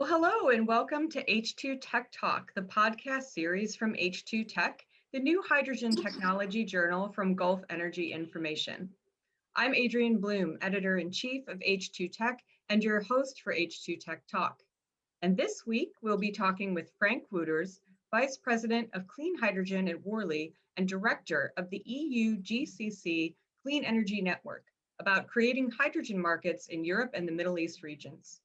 Well, hello and welcome to H2 Tech Talk, the podcast series from H2 Tech, the new hydrogen technology journal from Gulf Energy Information. I'm Adrienne Bloom, Editor-in-Chief of H2 Tech and your host for H2 Tech Talk. And this week, we'll be talking with Frank Wouters, Vice President of Clean Hydrogen at Worley and Director of the EUGCC Clean Energy Network, about creating hydrogen markets in Europe and the Middle East regions.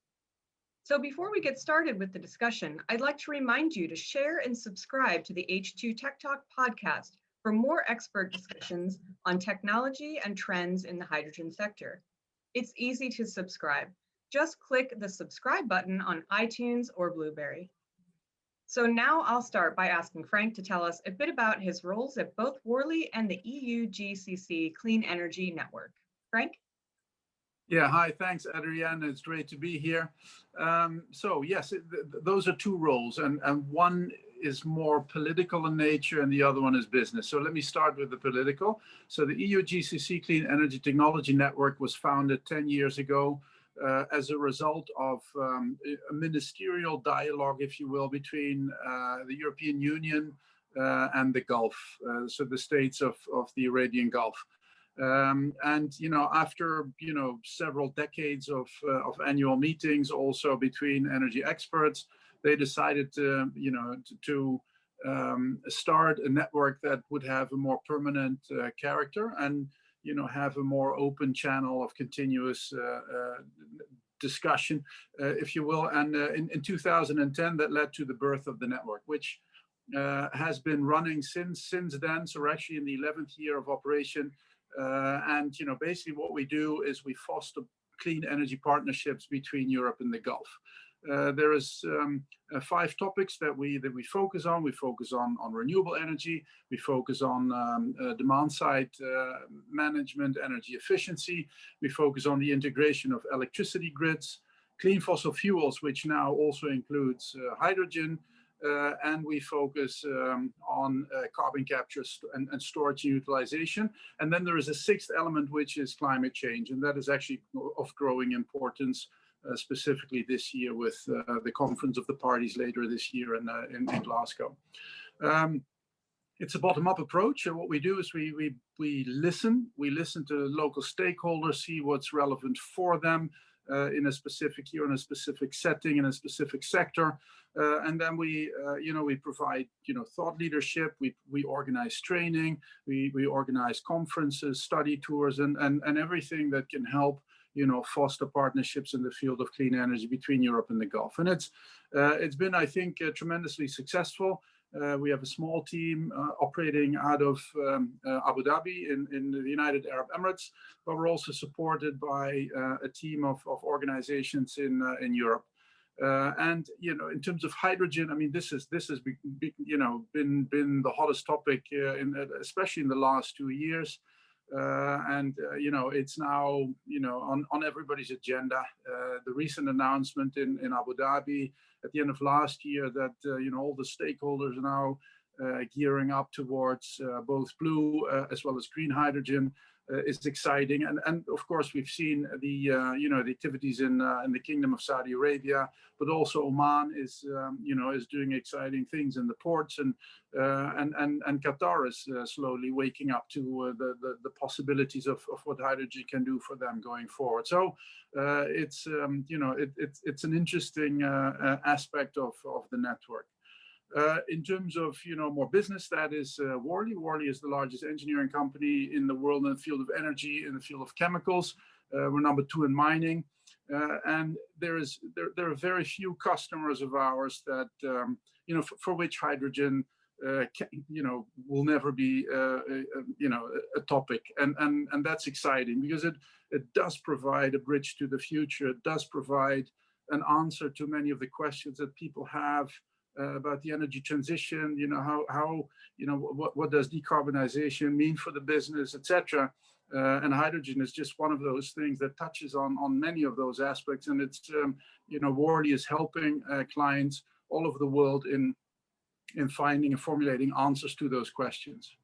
So before we get started with the discussion, I'd like to remind you to share and subscribe to the H2 Tech Talk podcast for more expert discussions on technology and trends in the hydrogen sector. It's easy to subscribe. Just click the subscribe button on iTunes or Blueberry. So now I'll start by asking Frank to tell us a bit about his roles at both Worley and the EUGCC Clean Energy Network. Frank? Yeah, hi, thanks, Adrienne. It's great to be here. So yes, those are two roles, and one is more political in nature and the other one is business. So let me start with the political. So the EUGCC Clean Energy Technology Network was founded 10 years ago as a result of a ministerial dialogue, if you will, between the European Union and the Gulf, so the states of the Arabian Gulf. After several decades of annual meetings, also between energy experts, they decided to start a network that would have a more permanent character and have a more open channel of continuous discussion, if you will. And in 2010, that led to the birth of the network, which has been running since then. So we're actually in the 11th year of operation. Basically what we do is we foster clean energy partnerships between Europe and the Gulf. There is 5 topics that we focus on. We focus on renewable energy. We focus on demand side management, energy efficiency. We focus on the integration of electricity grids, clean fossil fuels, which now also includes hydrogen. And we focus on carbon capture and storage utilization. And then there is a 6th element, which is climate change. And that is actually of growing importance, specifically this year with the conference of the parties later this year in Glasgow. It's a bottom-up approach. And what we do is we listen. We listen to local stakeholders, see what's relevant for them in a specific year, in a specific setting, in a specific sector. And then we provide, thought leadership. We organize training. We organize conferences, study tours, and everything that can help, foster partnerships in the field of clean energy between Europe and the Gulf. And it's been, I think, tremendously successful. We have a small team operating out of Abu Dhabi in the United Arab Emirates, but we're also supported by a team of organizations in Europe. In terms of hydrogen, I mean, this has been the hottest topic, especially in the last 2 years. It's now, on everybody's agenda. The recent announcement in Abu Dhabi at the end of last year that, all the stakeholders are now gearing up towards both blue as well as green hydrogen is exciting. And of course, we've seen the activities in the Kingdom of Saudi Arabia, but also Oman is doing exciting things in the ports, and Qatar is slowly waking up to the possibilities of what hydrogen can do for them going forward. So it's an interesting aspect of the network. In terms of more business, that is Worley. Worley is the largest engineering company in the world in the field of energy, in the field of chemicals. We're number 2 in mining, and there are very few customers of ours that for which hydrogen will never be a topic, and that's exciting because it does provide a bridge to the future. It does provide an answer to many of the questions that people have about the energy transition, what does decarbonization mean for the business, etc. And hydrogen is just one of those things that touches on many of those aspects. And it's, Worley is helping clients all over the world in finding and formulating answers to those questions.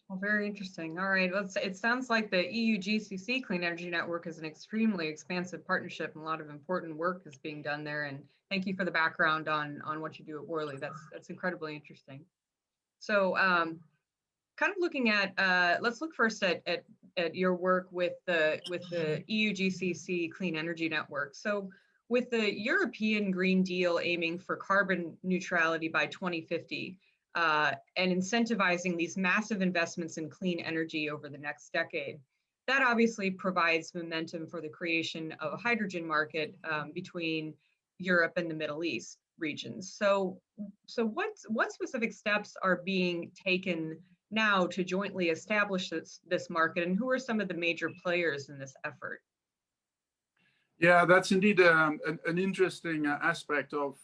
Well, very interesting. All right. Well, it sounds like the EUGCC Clean Energy Network is an extremely expansive partnership, and a lot of important work is being done there. And thank you for the background on what you do at Worley. That's incredibly interesting. So, kind of looking at, let's look first at your work with the EUGCC Clean Energy Network. So, with the European Green Deal aiming for carbon neutrality by 2050, and incentivizing these massive investments in clean energy over the next decade, that obviously provides momentum for the creation of a hydrogen market between Europe and the Middle East regions. So what specific steps are being taken now to jointly establish this market, and who are some of the major players in this effort? Yeah, that's indeed an interesting aspect of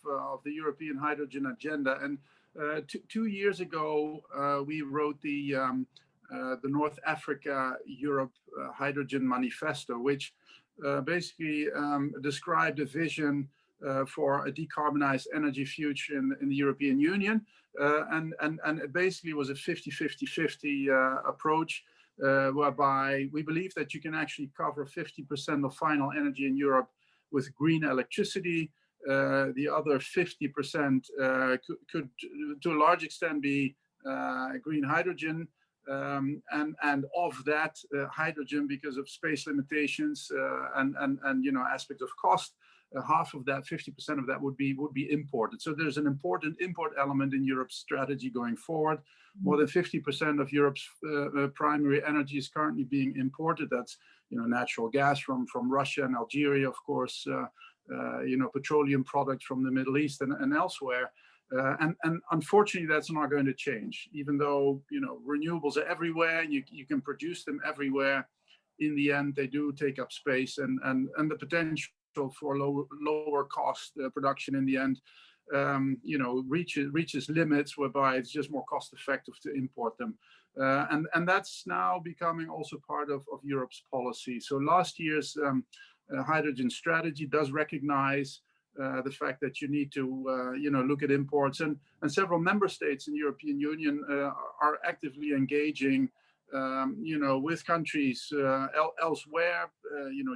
the European hydrogen agenda. And 2 years ago, we wrote the North Africa Europe Hydrogen Manifesto, which basically described a vision for a decarbonized energy future in the European Union. And it basically was a 50-50-50 approach, whereby we believe that you can actually cover 50% of final energy in Europe with green electricity. The other 50% could, to a large extent, be green hydrogen. And of that hydrogen, because of space limitations and aspects of cost, half of that, 50% of that would be imported. So there's an important import element in Europe's strategy going forward. More than 50% of Europe's primary energy is currently being imported. That's natural gas from Russia and Algeria, of course, petroleum products from the Middle East and elsewhere. And unfortunately, that's not going to change. Even though renewables are everywhere and you can produce them everywhere, in the end they do take up space, and the potential for lower cost production in the end reaches limits whereby it's just more cost effective to import them. And that's now becoming also part of Europe's policy. So last year's hydrogen strategy does recognize the fact that you need to look at imports, and several member states in the European Union are actively engaging with countries elsewhere.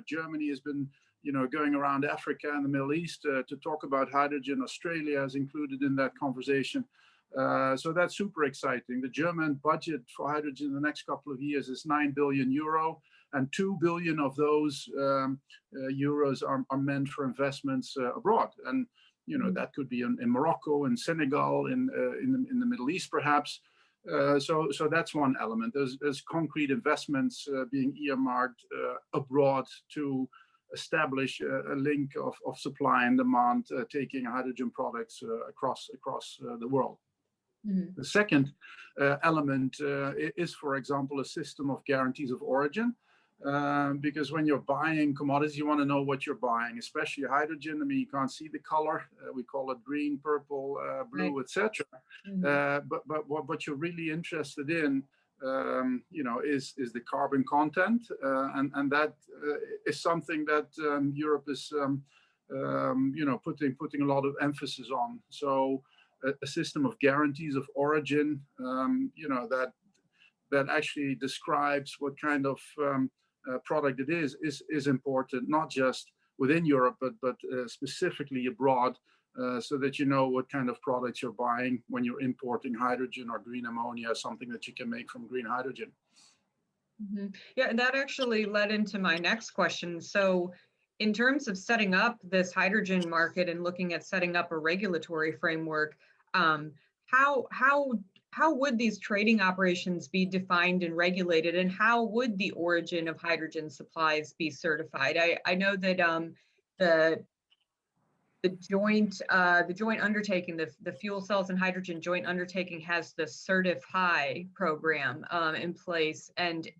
Germany has been going around Africa and the Middle East to talk about hydrogen. Australia is included in that conversation. So that's super exciting. The German budget for hydrogen in the next couple of years is 9 billion euro, and 2 billion of those euros are meant for investments abroad. And that could be in Morocco, in Senegal, in the Middle East, perhaps. So that's one element. There's concrete investments being earmarked abroad to establish a link of supply and demand, taking hydrogen products across the world. Mm-hmm. The second element is, for example, a system of guarantees of origin. Because when you're buying commodities, you want to know what you're buying, especially hydrogen. I mean, you can't see the color. We call it green, purple, blue, right, etc. Mm-hmm. But what you're really interested in, is the carbon content, and that is something that Europe is, putting a lot of emphasis on. So a system of guarantees of origin, that actually describes what kind of product it is important, not just within Europe, but specifically abroad, so that you know what kind of products you're buying when you're importing hydrogen or green ammonia, something that you can make from green hydrogen. Mm-hmm. Yeah, and that actually led into my next question. So in terms of setting up this hydrogen market and looking at setting up a regulatory framework, how would these trading operations be defined and regulated, and how would the origin of hydrogen supplies be certified? I know that the joint undertaking, the fuel cells and hydrogen joint undertaking, has the Certify program in place. And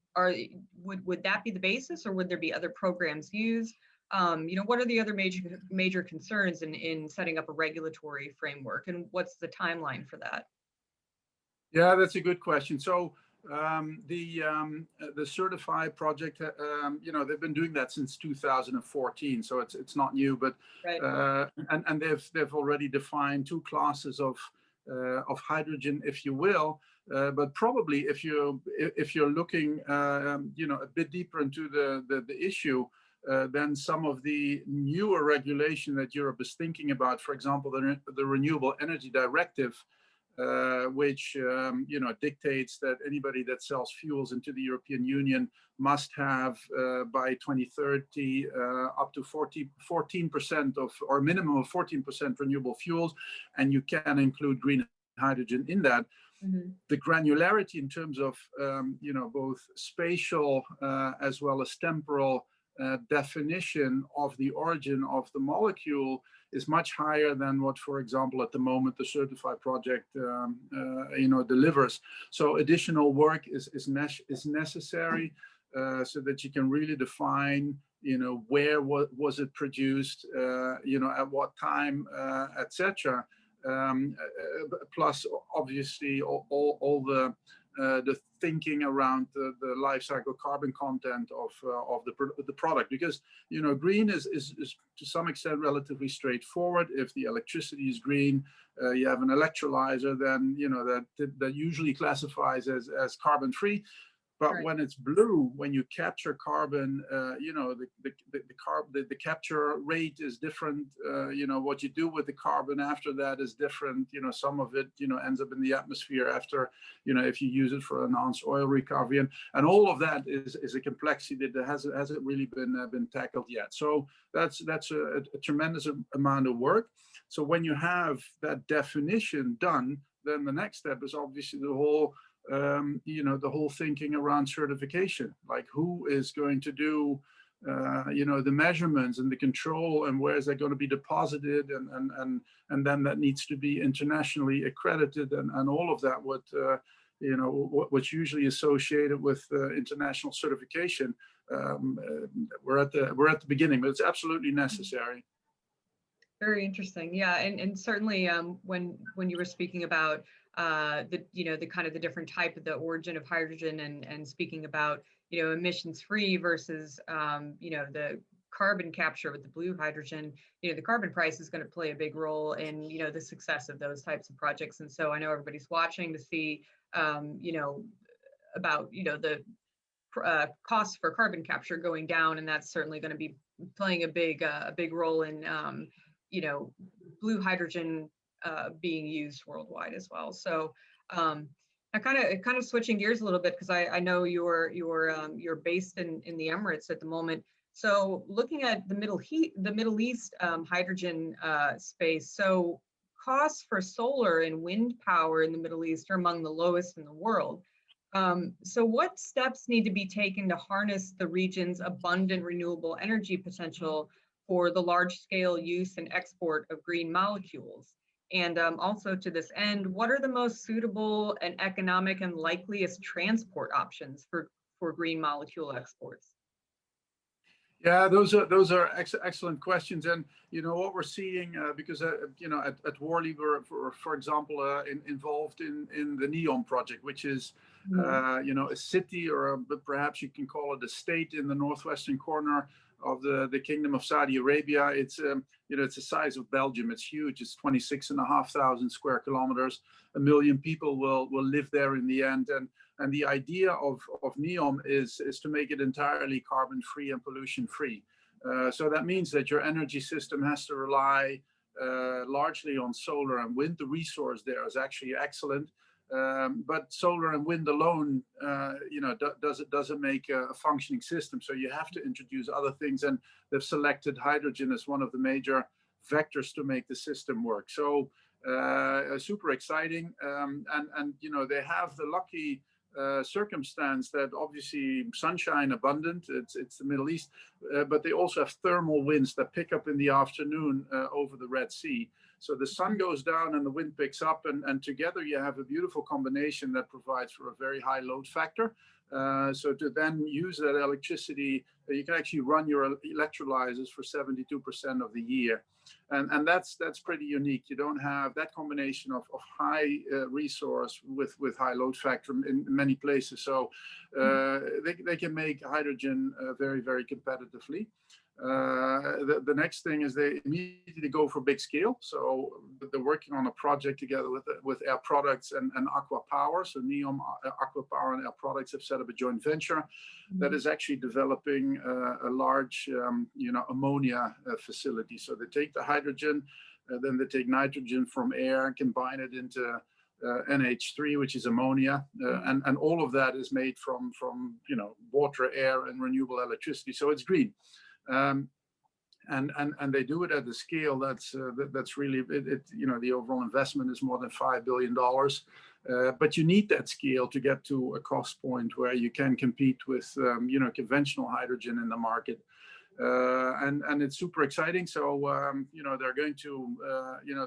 would that be the basis, or would there be other programs used? What are the other major concerns in setting up a regulatory framework, and what's the timeline for that? Yeah, that's a good question. So the Certify project, they've been doing that since 2014, so it's not new, but right. And they've already defined two classes of of hydrogen, if you will. But probably if you're looking a bit deeper into the issue, then some of the newer regulation that Europe is thinking about, for example, the Renewable Energy Directive, which dictates that anybody that sells fuels into the European Union must have by 2030 up to 14% of, or a minimum of 14% renewable fuels, and you can include green hydrogen in that. Mm-hmm. The granularity in terms of both spatial as well as temporal definition of the origin of the molecule is much higher than what, for example, at the moment the Certify project delivers. So additional work is necessary so that you can really define where was it produced, at what time, etc. Plus, obviously, all the thinking around the life cycle carbon content of the product, because green is to some extent relatively straightforward. If the electricity is green, you have an electrolyzer, then that usually classifies as carbon free. But right. When it's blue, when you capture carbon, the capture rate is different. What you do with the carbon after that is different. Some of it, ends up in the atmosphere after, if you use it for enhanced oil recovery, and all of that is a complexity that hasn't really been tackled yet. So that's a tremendous amount of work. So when you have that definition done, then the next step is obviously the whole thinking around certification, like who is going to do, the measurements and the control, and where is that going to be deposited, and then that needs to be internationally accredited, and all of that, what's usually associated with international certification. We're at the beginning, but it's absolutely necessary. Very interesting. Yeah, and certainly when you were speaking about the kind of the different type of the origin of hydrogen, and speaking about emissions free versus the carbon capture with the blue hydrogen, the carbon price is going to play a big role in the success of those types of projects. And so I know everybody's watching to see about the costs for carbon capture going down, and that's certainly going to be playing a big role in blue hydrogen being used worldwide as well. So I kind of switching gears a little bit, because I know you're based in the Emirates at the moment. So looking at the Middle East hydrogen space, so costs for solar and wind power in the Middle East are among the lowest in the world. So what steps need to be taken to harness the region's abundant renewable energy potential for the large-scale use and export of green molecules? And also to this end, what are the most suitable and economic and likeliest transport options for green molecule exports? Yeah, those are excellent questions. And what we're seeing, because at Worley we're, for example, involved in the NEOM project, which is a city, or perhaps you can call it a state, in the northwestern corner of the Kingdom of Saudi Arabia. It's it's the size of Belgium. It's huge. It's 26,500 square kilometers. 1 million people will live there in the end. And the idea of NEOM is to make it entirely carbon free and pollution free. So that means that your energy system has to rely largely on solar and wind. The resource there is actually excellent. But solar and wind alone, doesn't make a functioning system. So you have to introduce other things, and they've selected hydrogen as one of the major vectors to make the system work. So super exciting, and they have the lucky circumstance that obviously sunshine abundant. It's the Middle East, but they also have thermal winds that pick up in the afternoon over the Red Sea. So the sun goes down and the wind picks up, and together you have a beautiful combination that provides for a very high load factor. So to then use that electricity, you can actually run your electrolyzers for 72% of the year. And that's pretty unique. You don't have that combination of high resource with high load factor in many places. So they can make hydrogen very, very competitively. The next thing is they immediately go for big scale. So they're working on a project together with Air Products and Aqua Power. So NEOM, Aqua Power, and Air Products have set up a joint venture that is actually developing a large, ammonia facility. So they take the hydrogen, then they take nitrogen from air and combine it into NH3, which is ammonia, and all of that is made from water, air, and renewable electricity. So it's green. And they do it at a scale that's really the overall investment is more than $5 billion, but you need that scale to get to a cost point where you can compete with conventional hydrogen in the market, and it's super exciting. So they're going to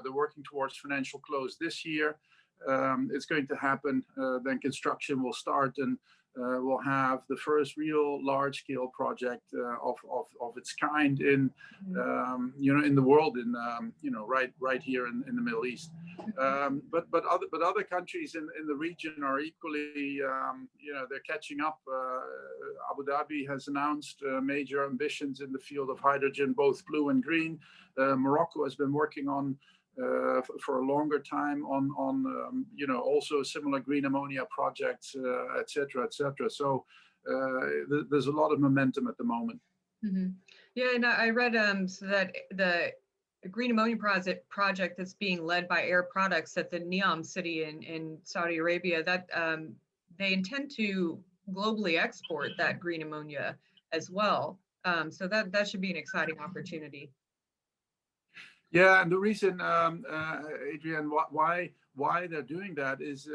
they're working towards financial close this year. It's going to happen. Then construction will start, and we'll have the first real large-scale project of its kind in in the world, right here in the Middle East. But other countries in the region are equally they're catching up. Abu Dhabi has announced major ambitions in the field of hydrogen, both blue and green. Morocco has been working on for a longer time on also similar green ammonia projects, et cetera, et cetera. So there's a lot of momentum at the moment. Mm-hmm. Yeah, and I read so that the green ammonia project that's being led by Air Products at the NEOM city in Saudi Arabia, that they intend to globally export that green ammonia as well. So that should be an exciting opportunity. Yeah, and the reason, Adrian, why they're doing that is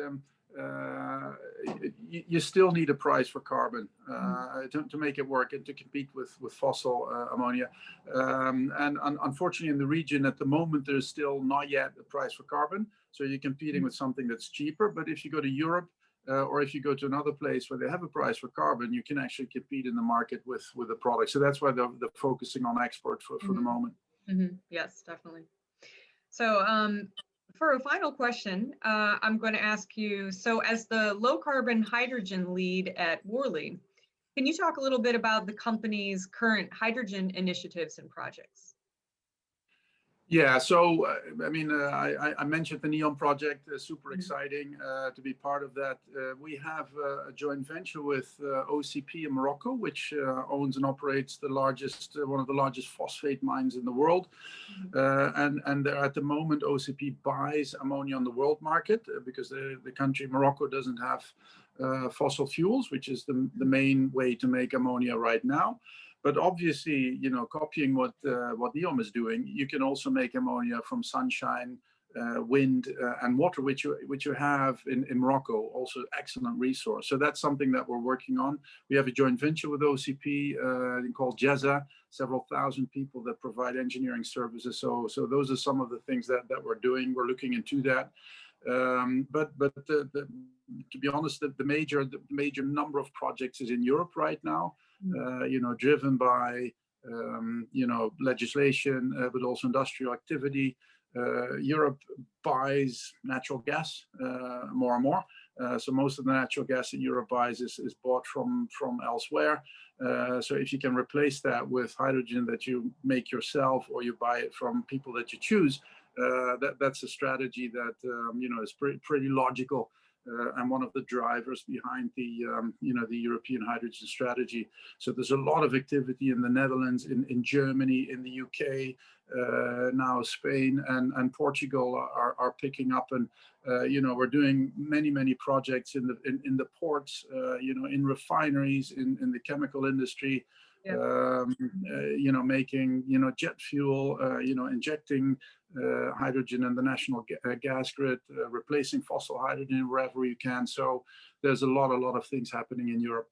you still need a price for carbon to make it work and to compete with fossil ammonia. And unfortunately, in the region at the moment, there's still not yet a price for carbon. So you're competing with something that's cheaper. But if you go to Europe or if you go to another place where they have a price for carbon, you can actually compete in the market with the product. So that's why they're focusing on export for the moment. Mm-hmm. Yes, definitely. So for a final question, I'm going to ask you, so as the low carbon hydrogen lead at Worley, can you talk a little bit about the company's current hydrogen initiatives and projects? Yeah, so I mentioned the NEOM project, super exciting to be part of that. We have a joint venture with OCP in Morocco, which owns and operates one of the largest phosphate mines in the world. And at the moment, OCP buys ammonia on the world market because the country Morocco doesn't have fossil fuels, which is the main way to make ammonia right now. But obviously, copying what NEOM is doing, you can also make ammonia from sunshine, wind, and water, which you have in Morocco, also excellent resource. So that's something that we're working on. We have a joint venture with OCP called GCC, several thousand people that provide engineering services. So those are some of the things that we're doing. We're looking into that. But to be honest, the major number of projects is in Europe right now. Driven by legislation, but also industrial activity. Europe buys natural gas more and more. So most of the natural gas that Europe buys is bought from elsewhere. So if you can replace that with hydrogen that you make yourself or you buy it from people that you choose, that's a strategy that is pretty logical. And one of the drivers behind the European hydrogen strategy. So there's a lot of activity in the Netherlands, in Germany, in the UK, now Spain and Portugal are picking up, and we're doing many projects in the ports, in refineries, in the chemical industry. Making jet fuel, injecting hydrogen in the national gas grid, replacing fossil hydrogen wherever you can. So there's a lot of things happening in Europe.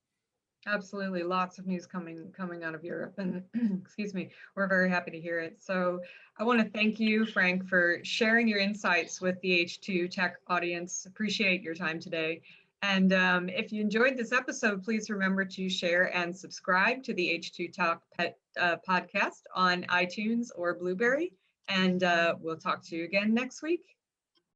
Absolutely, lots of news coming out of Europe, and excuse me, we're very happy to hear it. So I want to thank you, Frank, for sharing your insights with the H2 Tech audience. Appreciate your time today. And if you enjoyed this episode, please remember to share and subscribe to the H2 Talk podcast on iTunes or Blueberry. And we'll talk to you again next week.